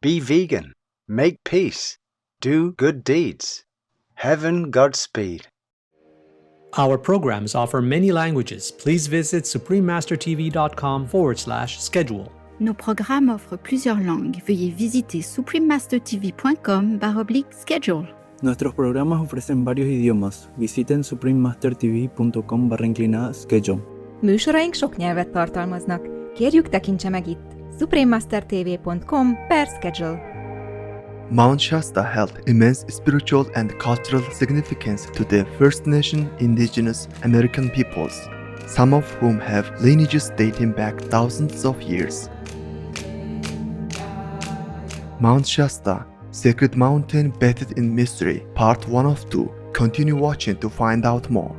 Be vegan. Make peace. Do good deeds. Heaven Godspeed. Our programs offer many languages. Please visit suprememastertv.com/schedule. Nos programmes offrent plusieurs langues. Veuillez visiter suprememastertv.com/schedule. Nuestros programas ofrecen varios idiomas. Visiten suprememastertv.com/schedule. Műsoraink sok nyelvet tartalmaznak. Kérjük, tekintse meg itt suprememastertv.com/schedule. Mount Shasta held immense spiritual and cultural significance to the First Nation indigenous American peoples, some of whom have lineages dating back thousands of years. Mount Shasta, Sacred Mountain Bathed in Mystery, Part 1 of 2. Continue watching to find out more.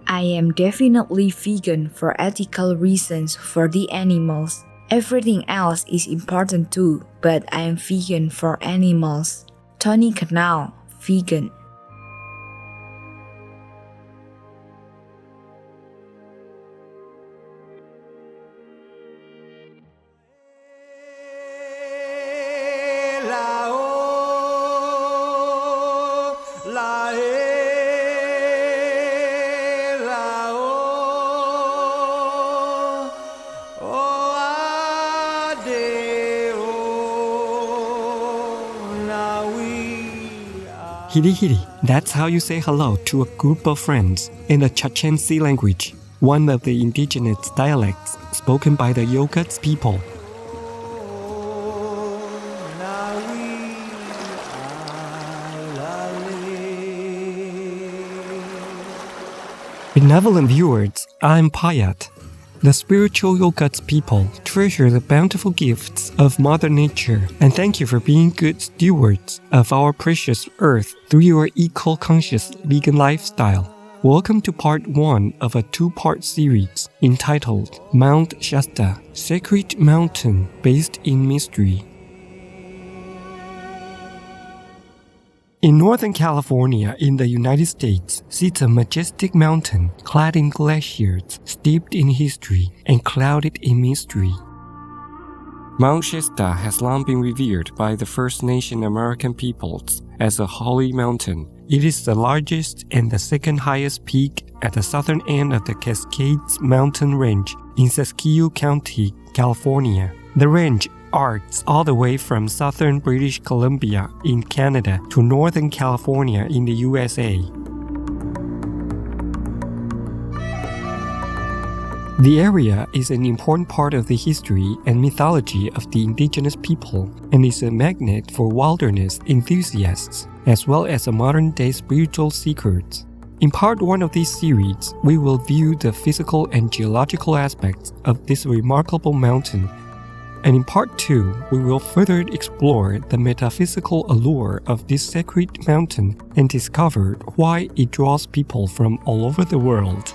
I am definitely vegan for ethical reasons for the animals. Everything else is important too, but I am vegan for animals. Tony Canal, vegan. Hiri hiri, that's how you say hello to a group of friends in the Chachensi language, one of the indigenous dialects spoken by the Yokuts people. Benevolent viewers, I'm Payat. The spiritual Yokuts people treasure the bountiful gifts of Mother Nature and thank you for being good stewards of our precious earth through your eco-conscious vegan lifestyle. Welcome to part 1 of a 2-part series entitled Mount Shasta, Sacred Mountain Based in Mystery. In Northern California in the United States sits a majestic mountain clad in glaciers, steeped in history and clouded in mystery. Mount Shasta has long been revered by the First Nation American peoples as a holy mountain. It is the largest and the second highest peak at the southern end of the Cascades Mountain Range in Siskiyou County, California. The range arcs all the way from southern British Columbia in Canada to northern California in the USA. The area is an important part of the history and mythology of the indigenous people and is a magnet for wilderness enthusiasts as well as a modern-day spiritual seekers. In part 1 of this series, we will view the physical and geological aspects of this remarkable mountain. And in part 2, we will further explore the metaphysical allure of this sacred mountain and discover why it draws people from all over the world.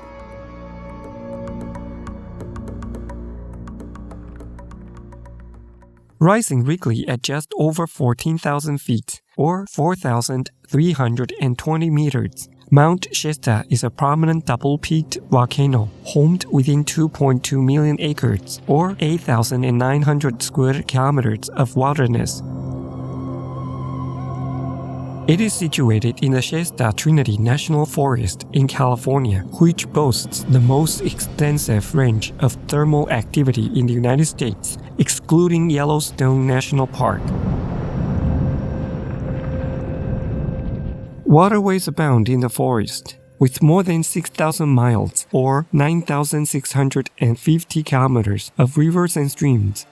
Rising weekly at just over 14,000 feet, or 4,320 meters, Mount Shasta is a prominent double-peaked volcano, homed within 2.2 million acres, or 8,900 square kilometers of wilderness. It is situated in the Shasta Trinity National Forest in California, which boasts the most extensive range of thermal activity in the United States, excluding Yellowstone National Park. Waterways abound in the forest, with more than 6,000 miles or 9,650 kilometers of rivers and streams.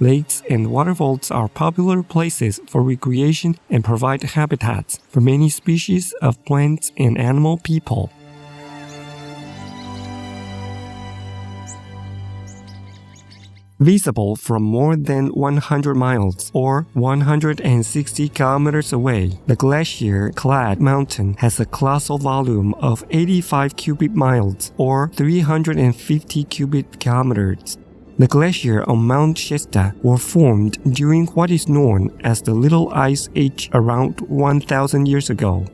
Lakes and waterfalls are popular places for recreation and provide habitats for many species of plants and animal people. Visible from more than 100 miles or 160 kilometers away, the glacier-clad mountain has a colossal volume of 85 cubic miles or 350 cubic kilometers. The glaciers on Mount Shasta were formed during what is known as the Little Ice Age around 1,000 years ago.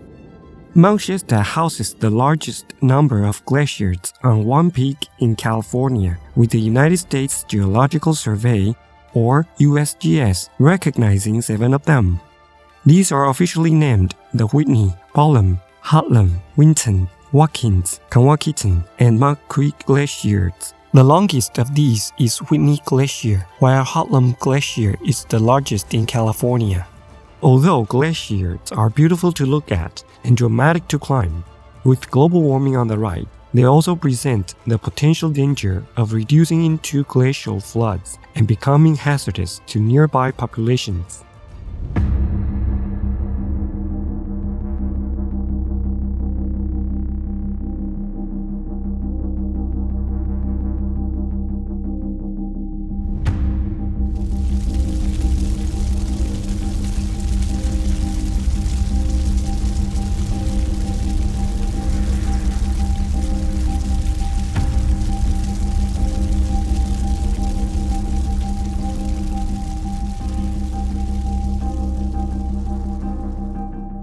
Mount Shasta houses the largest number of glaciers on one peak in California, with the United States Geological Survey, or USGS, recognizing 7 of them. These are officially named the Whitney, Ballum, Hartlam, Winton, Watkins, Conwakiton, and Mud Creek Glaciers. The longest of these is Whitney Glacier, while Hartlam Glacier is the largest in California. Although glaciers are beautiful to look at and dramatic to climb, with global warming on the rise, they also present the potential danger of reducing into glacial floods and becoming hazardous to nearby populations.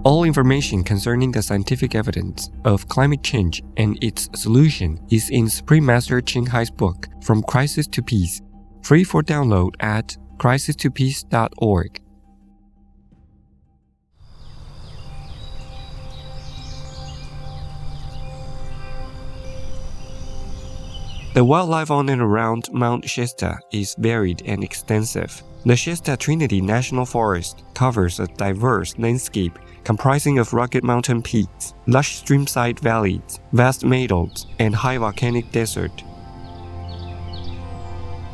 All information concerning the scientific evidence of climate change and its solution is in Supreme Master Ching Hai's book, From Crisis to Peace, free for download at crisistopeace.org. The wildlife on and around Mount Shasta is varied and extensive. The Shasta Trinity National Forest covers a diverse landscape comprising of rugged mountain peaks, lush streamside valleys, vast meadows, and high volcanic desert.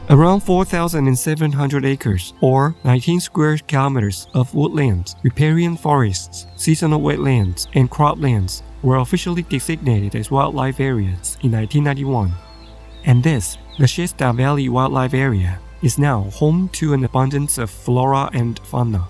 Around 4,700 acres, or 19 square kilometers of woodlands, riparian forests, seasonal wetlands, and croplands were officially designated as wildlife areas in 1991. And this, the Shasta Valley Wildlife Area, is now home to an abundance of flora and fauna.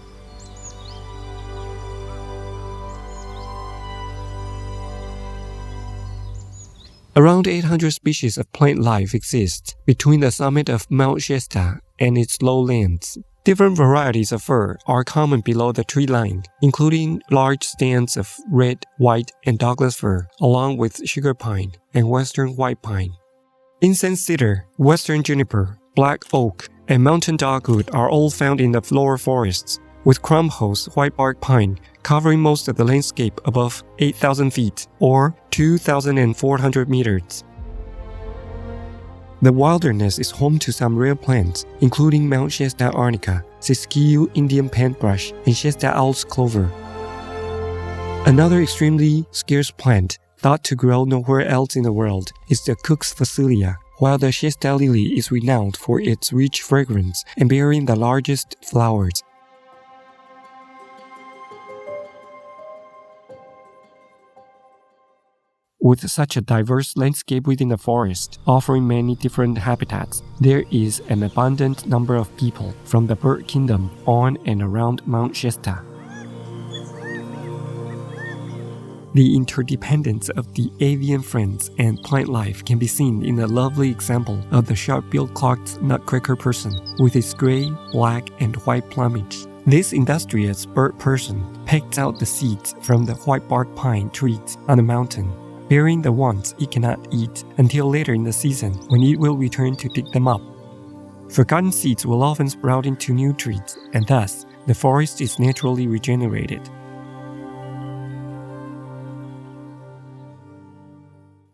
Around 800 species of plant life exist between the summit of Mount Shasta and its lowlands. Different varieties of fir are common below the tree line, including large stands of red, white, and Douglas fir, along with sugar pine and western white pine. Incense cedar, western juniper, black oak, and mountain dogwood are all found in the lower forests, with Crumhoe's whitebark pine covering most of the landscape above 8,000 feet, or 2,400 meters. The wilderness is home to some rare plants, including Mount Shasta arnica, Siskiyou Indian paintbrush, and Shasta owl's clover. Another extremely scarce plant, thought to grow nowhere else in the world, is the Cook's Phacelia, while the Shasta lily is renowned for its rich fragrance and bearing the largest flowers. With such a diverse landscape within the forest, offering many different habitats, there is an abundant number of people from the bird kingdom on and around Mount Shasta. The interdependence of the avian friends and plant life can be seen in the lovely example of the sharp-billed Clark's nutcracker person with its gray, black, and white plumage. This industrious bird person pecks out the seeds from the whitebark pine trees on the mountain, bearing the ones it cannot eat until later in the season when it will return to dig them up. Forgotten seeds will often sprout into new trees, and thus the forest is naturally regenerated.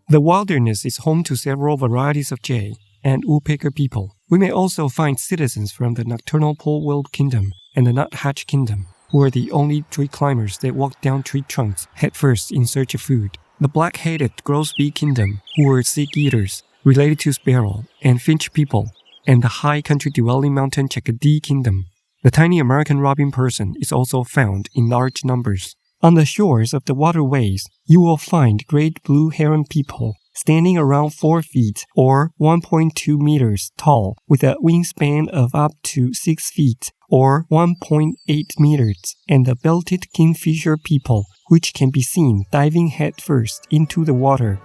The wilderness is home to several varieties of jay and woodpecker people. We may also find citizens from the nocturnal pole-willed kingdom and the nuthatch kingdom, who are the only tree climbers that walk down tree trunks headfirst in search of food. The black-headed grosbeak kingdom, who were seed eaters, related to sparrow and finch people, and the high country-dwelling mountain chickadee kingdom. The tiny American robin person is also found in large numbers. On the shores of the waterways, you will find great blue heron people standing around 4 feet or 1.2 meters tall with a wingspan of up to 6 feet or 1.8 meters, and the belted kingfisher people, which can be seen diving headfirst into the water.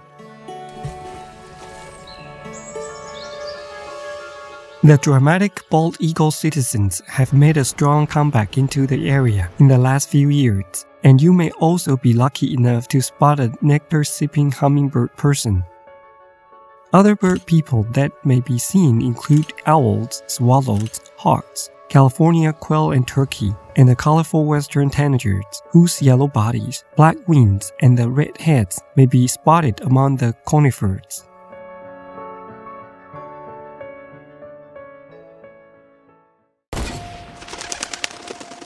The dramatic bald eagle citizens have made a strong comeback into the area in the last few years, and you may also be lucky enough to spot a nectar-sipping hummingbird person. Other bird people that may be seen include owls, swallows, hawks, California quail and turkey, and the colorful western tanagers, whose yellow bodies, black wings, and the red heads may be spotted among the conifers.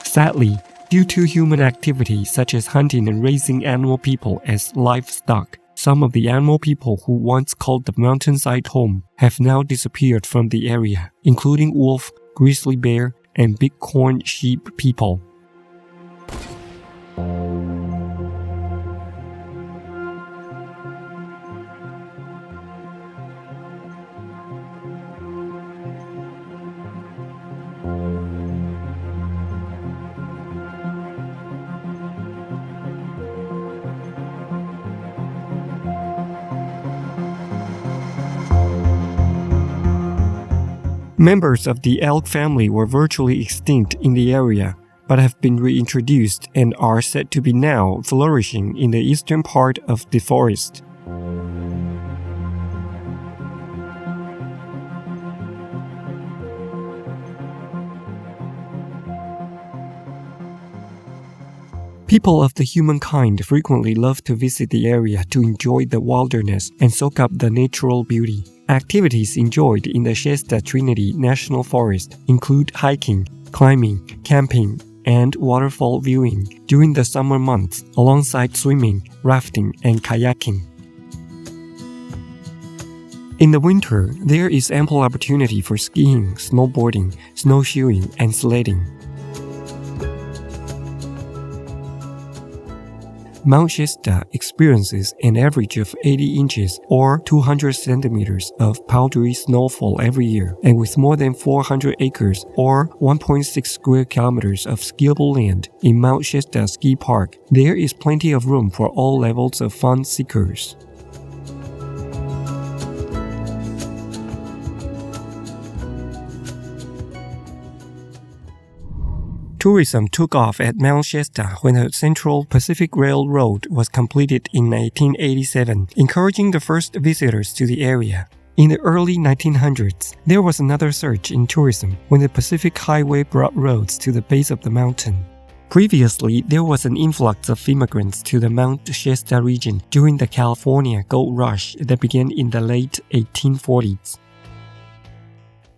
Sadly, due to human activity such as hunting and raising animal people as livestock, some of the animal people who once called the mountainside home have now disappeared from the area, including wolf, grizzly bear, and bighorn sheep people. Members of the elk family were virtually extinct in the area, but have been reintroduced and are said to be now flourishing in the eastern part of the forest. People of the humankind frequently love to visit the area to enjoy the wilderness and soak up the natural beauty. Activities enjoyed in the Shasta Trinity National Forest include hiking, climbing, camping, and waterfall viewing during the summer months, alongside swimming, rafting, and kayaking. In the winter, there is ample opportunity for skiing, snowboarding, snowshoeing, and sledding. Mount Shasta experiences an average of 80 inches or 200 centimeters of powdery snowfall every year, and with more than 400 acres or 1.6 square kilometers of skiable land in Mount Shasta Ski Park, there is plenty of room for all levels of fun seekers. Tourism took off at Mount Shasta when the Central Pacific Railroad was completed in 1987, encouraging the first visitors to the area. In the early 1900s, there was another surge in tourism when the Pacific Highway brought roads to the base of the mountain. Previously, there was an influx of immigrants to the Mount Shasta region during the California Gold Rush that began in the late 1840s.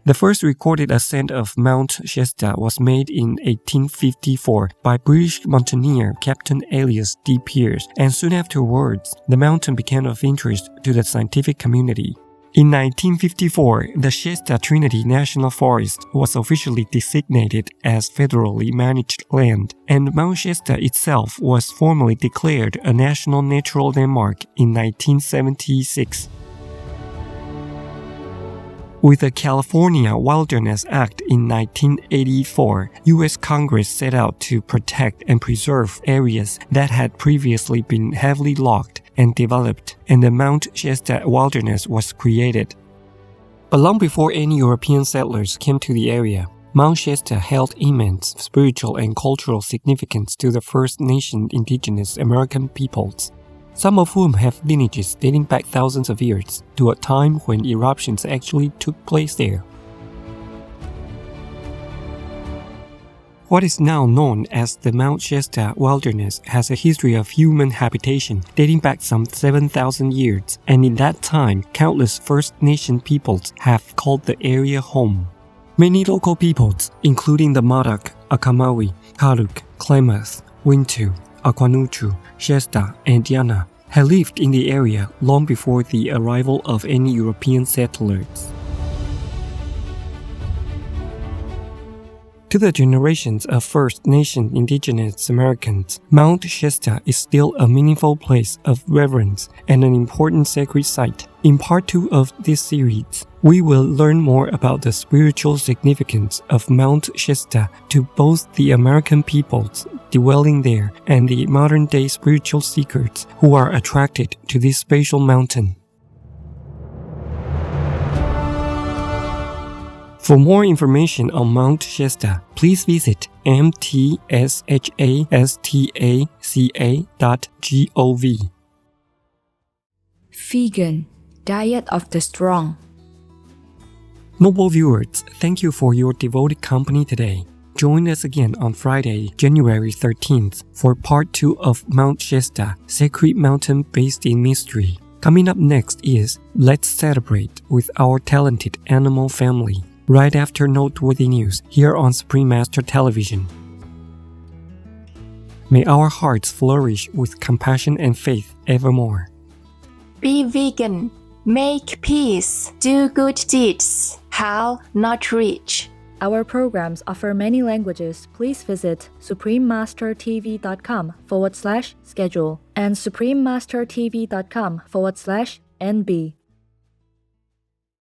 The first recorded ascent of Mount Shasta was made in 1854 by British mountaineer Captain Elias D. Pierce, and soon afterwards, the mountain became of interest to the scientific community. In 1954, the Shasta Trinity National Forest was officially designated as federally managed land, and Mount Shasta itself was formally declared a National Natural Landmark in 1976. With the California Wilderness Act in 1984, U.S. Congress set out to protect and preserve areas that had previously been heavily logged and developed, and the Mount Shasta Wilderness was created. But long before any European settlers came to the area, Mount Shasta held immense spiritual and cultural significance to the First Nation indigenous American peoples, some of whom have lineages dating back thousands of years to a time when eruptions actually took place there. What is now known as the Mount Shasta Wilderness has a history of human habitation dating back some 7,000 years, and in that time, countless First Nation peoples have called the area home. Many local peoples, including the Modoc, Akamawi, Karuk, Klamath, Wintu, Aquanuchu, Shasta, and Yana, had lived in the area long before the arrival of any European settlers. To the generations of First Nation indigenous Americans, Mount Shasta is still a meaningful place of reverence and an important sacred site. In part 2 of this series, we will learn more about the spiritual significance of Mount Shasta to both the American peoples dwelling there and the modern-day spiritual seekers who are attracted to this special mountain. For more information on Mount Shasta, please visit mtshasta.gov. Vegan, diet of the strong. Noble viewers, thank you for your devoted company today. Join us again on Friday, January 13th for part 2 of Mount Shasta, sacred mountain based in mystery. Coming up next is Let's Celebrate with our talented animal family, right after noteworthy news here on Supreme Master Television. May our hearts flourish with compassion and faith evermore. Be vegan, make peace, do good deeds. How not rich. Our programs offer many languages. Please visit suprememastertv.com/schedule and suprememastertv.com/NB.